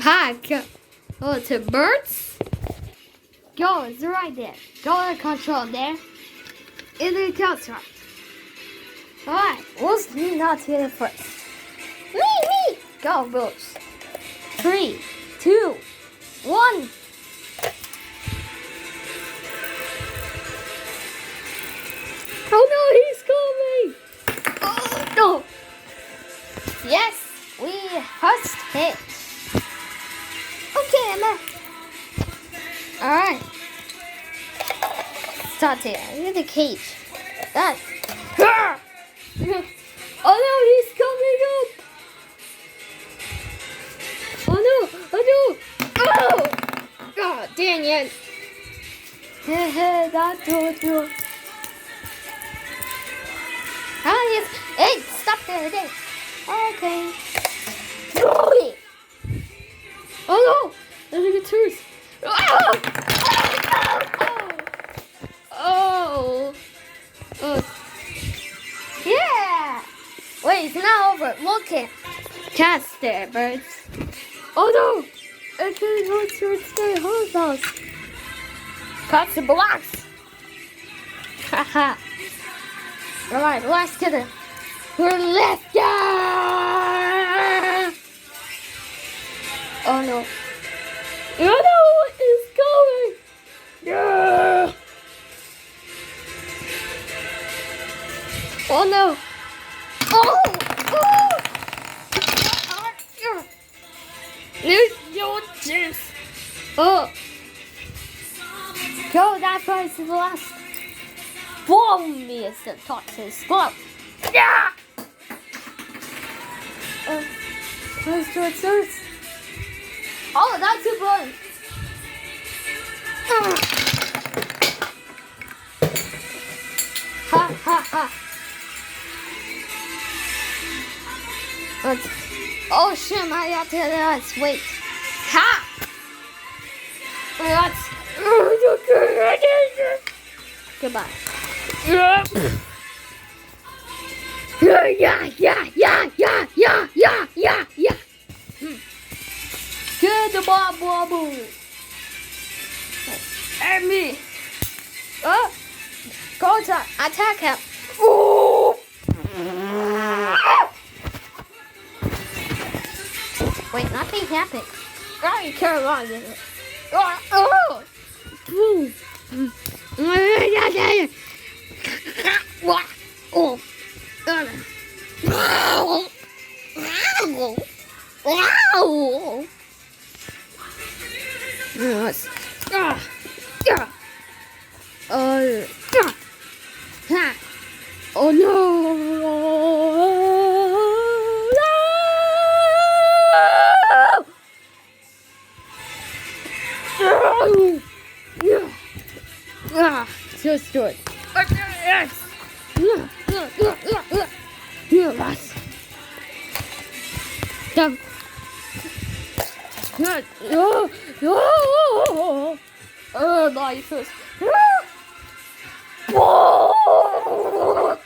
Hi, go to birds. Go, it's right there. Go to control there. And then counts right. Alright, who's not get it first? Me! Go, birds. 3, 2, 1. Oh no, he's coming! Oh no! Yes, we first hit. Okay, Emma. Alright. Start here. Look at the cage. That's. Oh no, he's coming up! Oh no! Oh no! Oh! God dang it! That door. Ah, yes. Hey, stop there. Okay. Oh no! There's a good tooth. Oh. Yeah! Wait, it's not over. Look it. Cast there, birds. Oh no! I can't hold towards the whole house. Cut the blocks. Haha. Alright, let's get it. Let's go! Oh no. Oh no! It's going! Yeah! Oh no! Oh! There's no chance! Oh! Go, that price is the last. Boom! Me as the toxins. Go! Yeah! Let's do it first. Oh, that's too bloody. Ha. Oh shit, I have to wait. Ha! Goodbye. Yeah. Good bubble. And me. Go to attack him. Ooh. Wait, nothing happened. I don't care about it. Oh. Oh no! Just do it. Yes. Yes. Down. Oh, my first. Oh.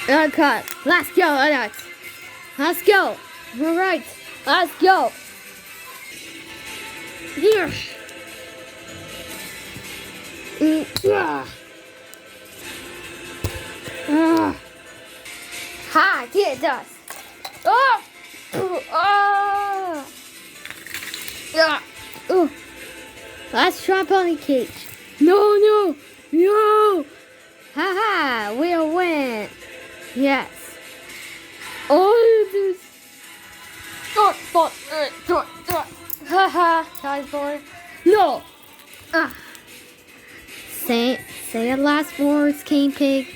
Okay, let's go, Alex. Let's go. All right, let's go. Here. Ha, get us. Oh. Yeah. Oh. Let's try pony cage. No. Haha, we'll win. Yes. Oh, this. Haha, time for. No. Say the last words, King Pig.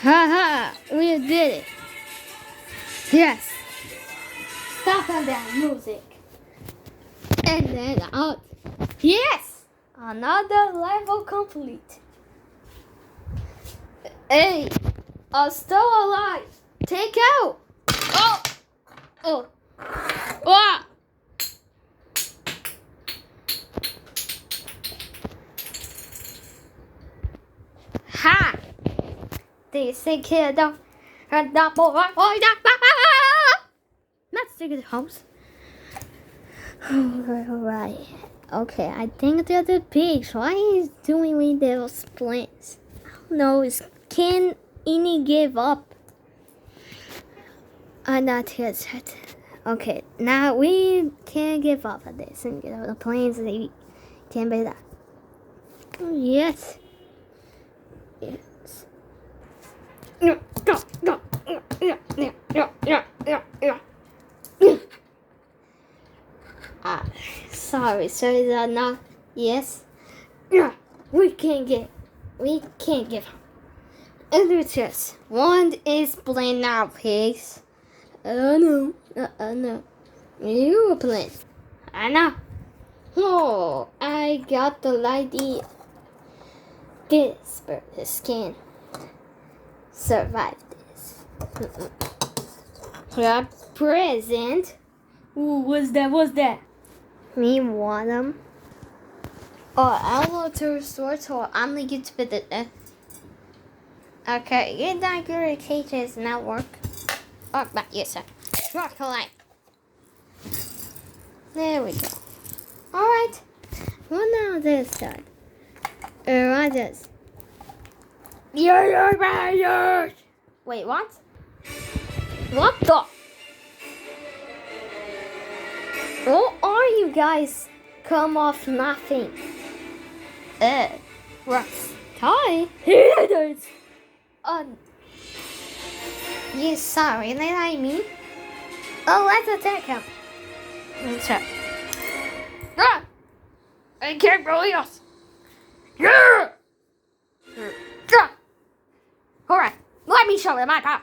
Haha, we did it. Yes. Stop on that music. And then out. Yes. Another level complete. Hey, I'm still alive. Take out. Oh. Oh. Ah. Ha. They say kid don't. Not secret house. Alright. Okay, I think they're the pigs. Why is doing with those splints? I don't know. Can any give up? I'm not yet. Okay, now we can't give up on this and get out the planes. They can't be that. Yes. Yes. No. Sorry, is that not? Yes. We can't give up. And it's just one is blind now, pigs. No. You were blind. I know. Oh, I got the idea. This bird can survive this. A present. Ooh, what's that? Me want them. Oh, I'll go to the store so I'm gonna get to it. Okay, get that good cages now work. Oh, but yes, sir. Rock a line. There we go. Alright. Well, now this side. Alright, this. Wait, what? What the? What are you guys? Come off nothing. Russ. Hi. You sorry, that I mean? Oh, let's attack him. Let's try. I can't believe us. Yeah. Alright, let me show you my power.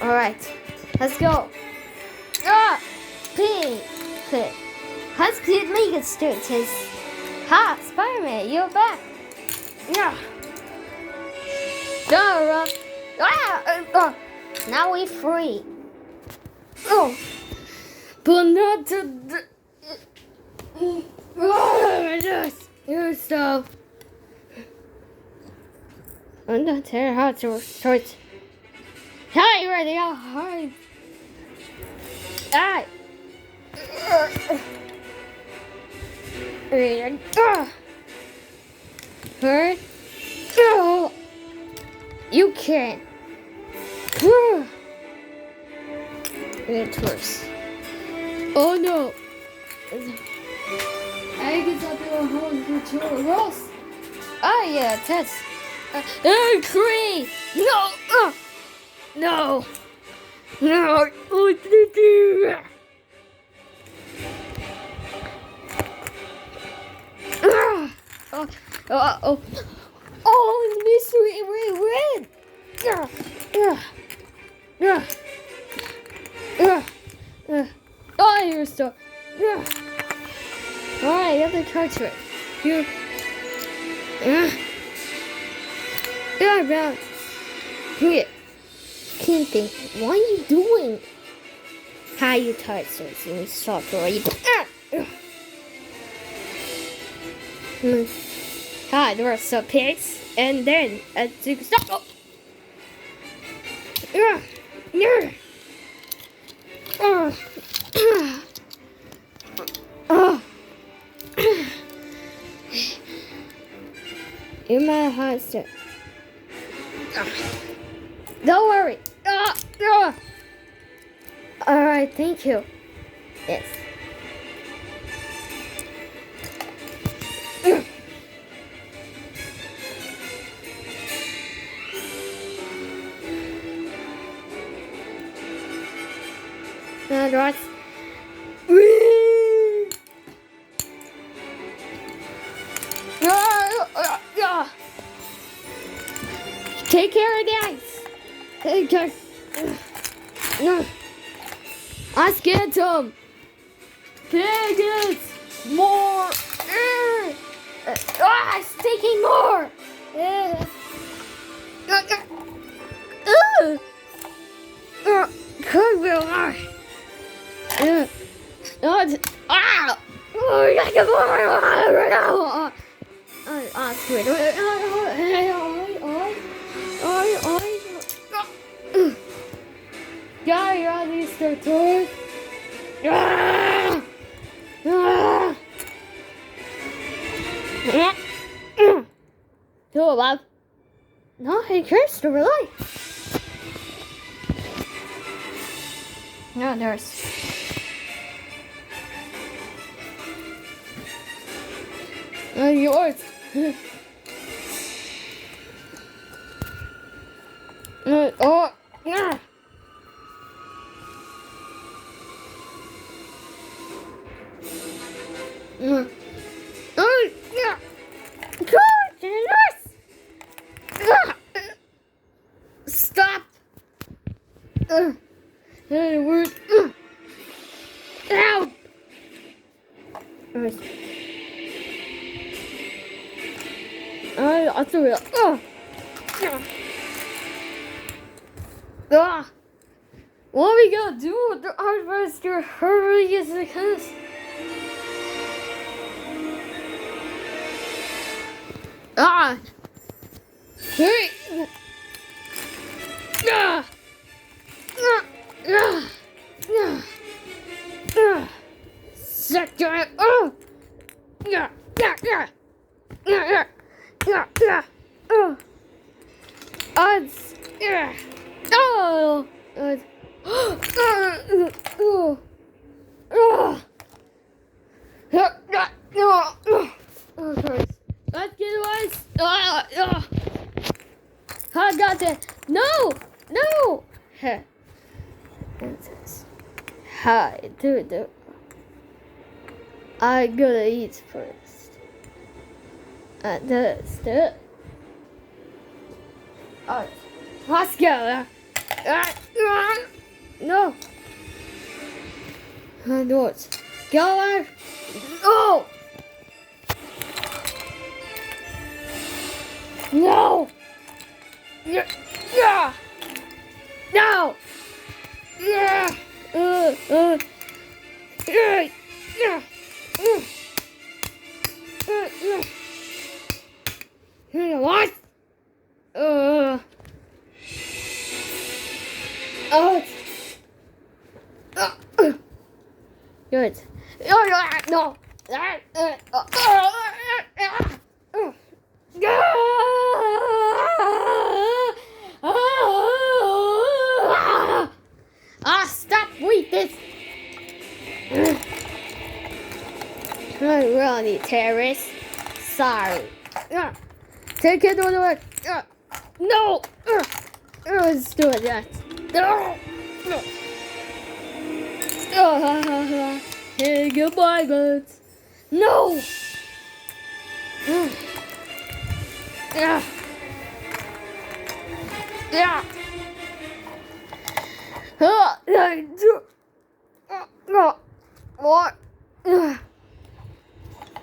Alright, let's go. Pig. Let's make it straight. Ha, Spider-Man, you're back. Yeah. Now we're free. Oh, but not to. You stop. I'm not telling how to start. Hi, ready? Hi. Hi. Hurt. You can't. It's worse. Oh no. I guess I'll do a whole control roast. Oh yeah, that's. Cree! No! No! No! What did you do? Oh, mystery red! Oh, you're stuck. Alright, you have the cards right. Here. Yeah, about. Here. Can't think. What are you doing? How you touch this and stop right? Hi, there are some pigs, and then stop. In my house. Don't worry. Alright, thank you. Yes. Right. Take care of the ice. Okay. I scared him. Biggest. More. It's taking more. Could be more. Guy on these toys. Two above. No, he cursed to rely. No, there's. Yours. Oh, yeah. Oh, yeah. Goodness. Stop. Word. Ow. I threw it. What are we gonna do with the Archmaster hurry as it is? Hurry! Second! Let's get away! I got it! No! No! Hi, dude. I'm gonna eat first. Let's go. No. Doors. Go on. Oh. No. Yeah. No. Yeah. What? Good. No. Stop with this. Really, terrorist. Sorry. Take it on the way. No. Let's do that. No. Hey, goodbye, buds. No. Yeah. What?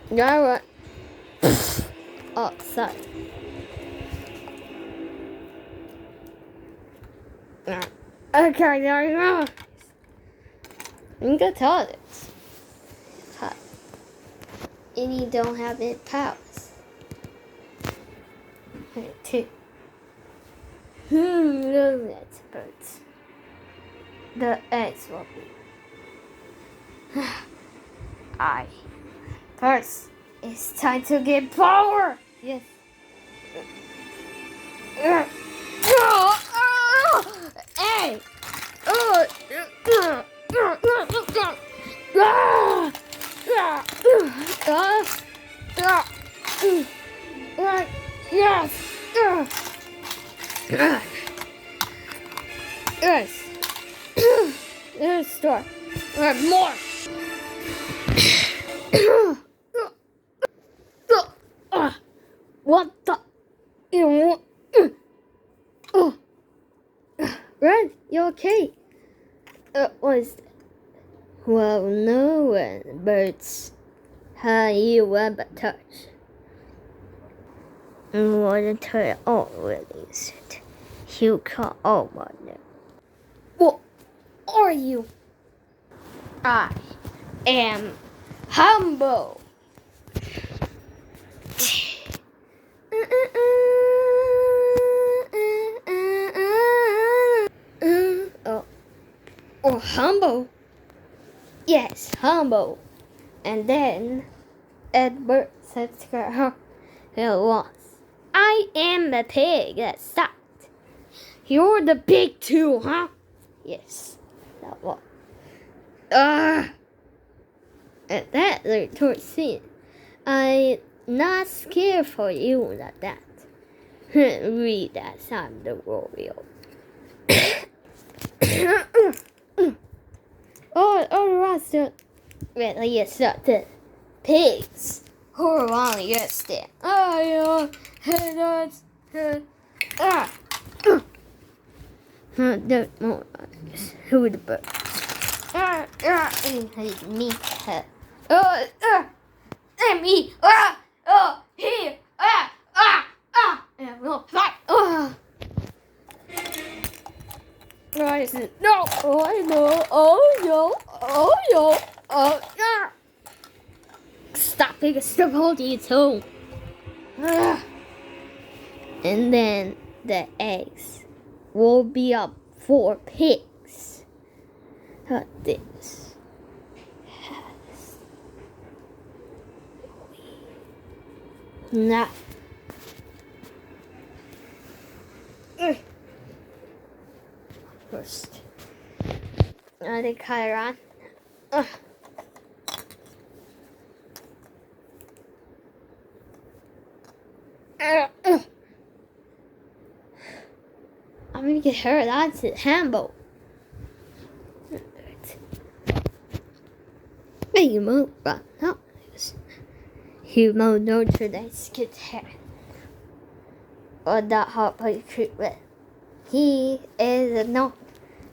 Yeah, what? Oh, sorry. Okay, there you go. You can tell it's hot. And you don't have any powers. Two. Who knows that, but the eggs will be. First, it's time to get power. Yes. Hey. Yes. Yes. There's store. More. What the? Red, you okay? What is that? Well, no one birds how you ever touch. And what turn already said. You can't all wonder. What are you? I am humble. Or humble? Yes, humble. And then Edward said to her, it was. I am the pig that stopped. You're the pig too, huh? Yes, that was. At that retort scene, I'm not scared for you like that. Read that I'm the royal. Oh, rest really is the pigs who are on yesterday. Oh, yeah, don't know who the bird. Me. Me. Here. And we'll fight. What is it? No. Oh, I know. Yeah. Stop being a step holding you too. And then the eggs will be up for pigs. This has not. First, I think Chiron. I'm gonna get her. That's it, Hambo. You move, but no. You move no to that good hair. Or that hot plate treatment. He is not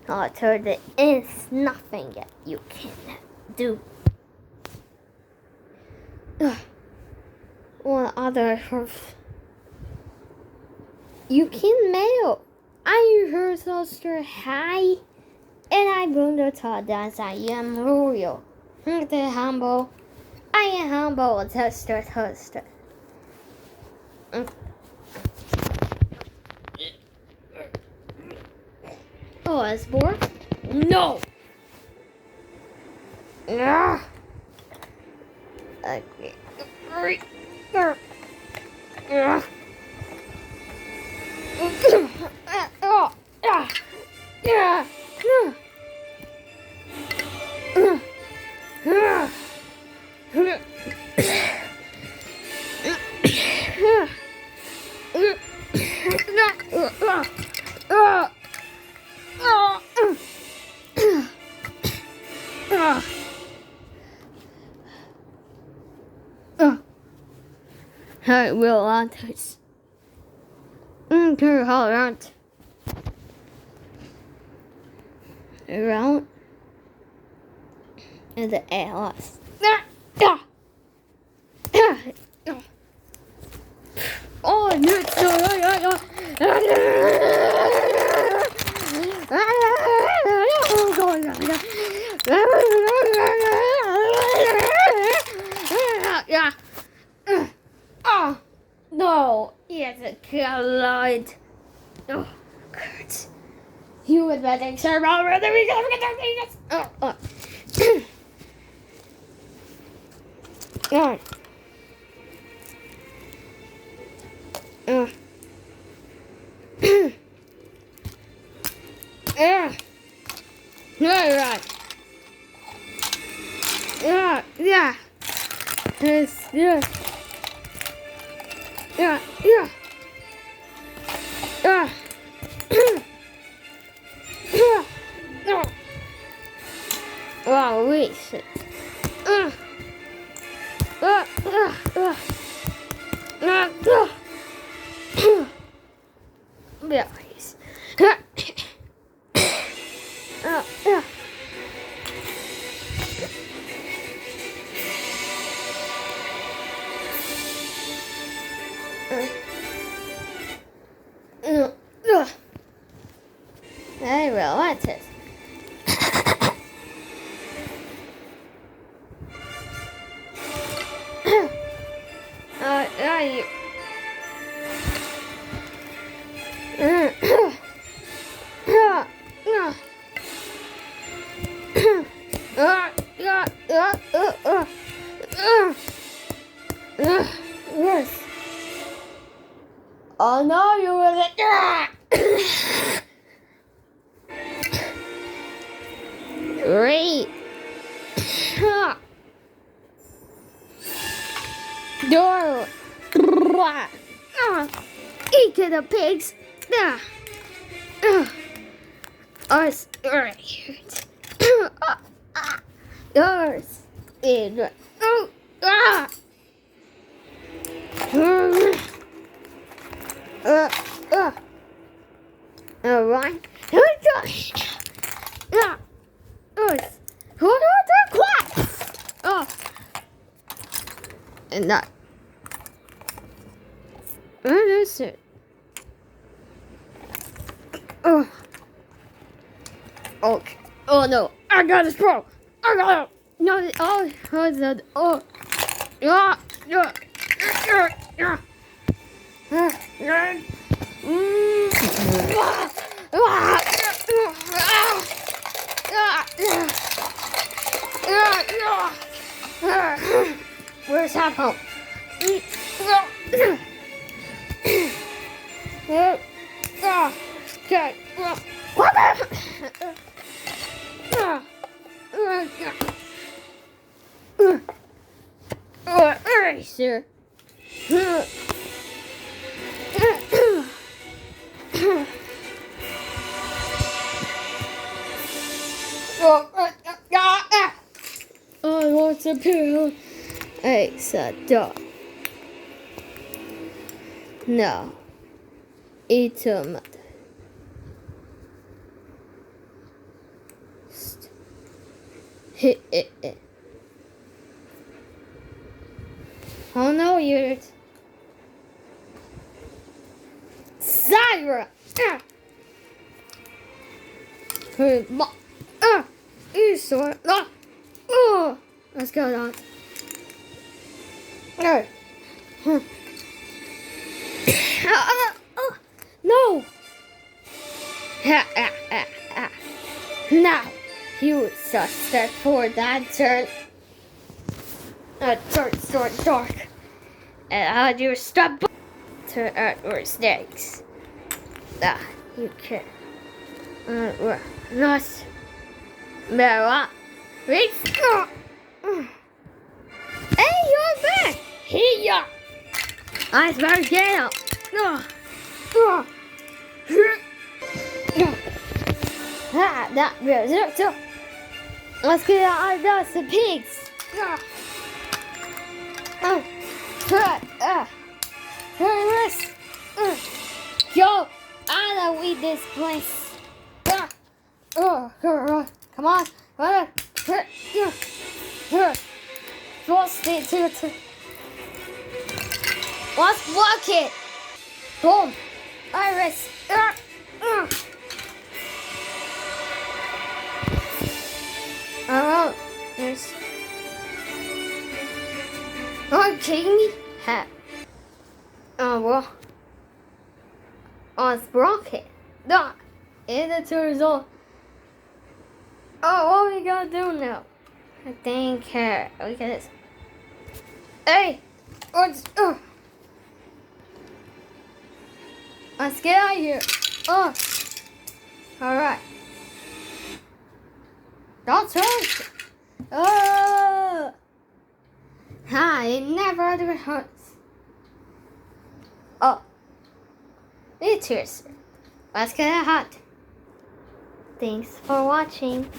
altered. There is nothing that you can do. One other horse. You can mail. I heard sister hi, and I wonder thought that I am royal. The humble. I am humble, toaster. Oh, it's more? No! I will want this. Okay, hold on. Around and the ass. Oh, yeah. Oh, no, it's a collide. Oh, Kurt. You would better serve over the weekend. Right. Yeah. Yes, yeah. Wow, wait. Yeah, please. Well, what's it? You. Yes. Oh no, you will. Great. Door. Eat to the pigs. Us. Yours. In. Alright. Oh. And that. What is it? Oh. Okay. Oh no. I got this, bro. I got it. No. Oh. Oh. Yeah. Yeah. Yeah. Where's Apple? Okay. Sir. I want to pill. It's a dog. No. It's a mother. Oh no, you're Syra. You saw it. Let's go down. No. Now, you suspect for that turn. Dark. And how do you stop to or snakes? You can't. Not. Mara. Hey, you're back. Here. I better get out. That was let's get out of those pigs. Yo, I don't leave this place. Come on. Let's block it. Boom. Iris. There's. Oh, King hat. Oh, well. Let's block it. No. And it's a result. Oh, what are we gonna do now? I think look at this. Hey! Let's get out of here. Alright. That's right. It never hurts. Oh. It's here, sir. Let's get a hot. Thanks for watching.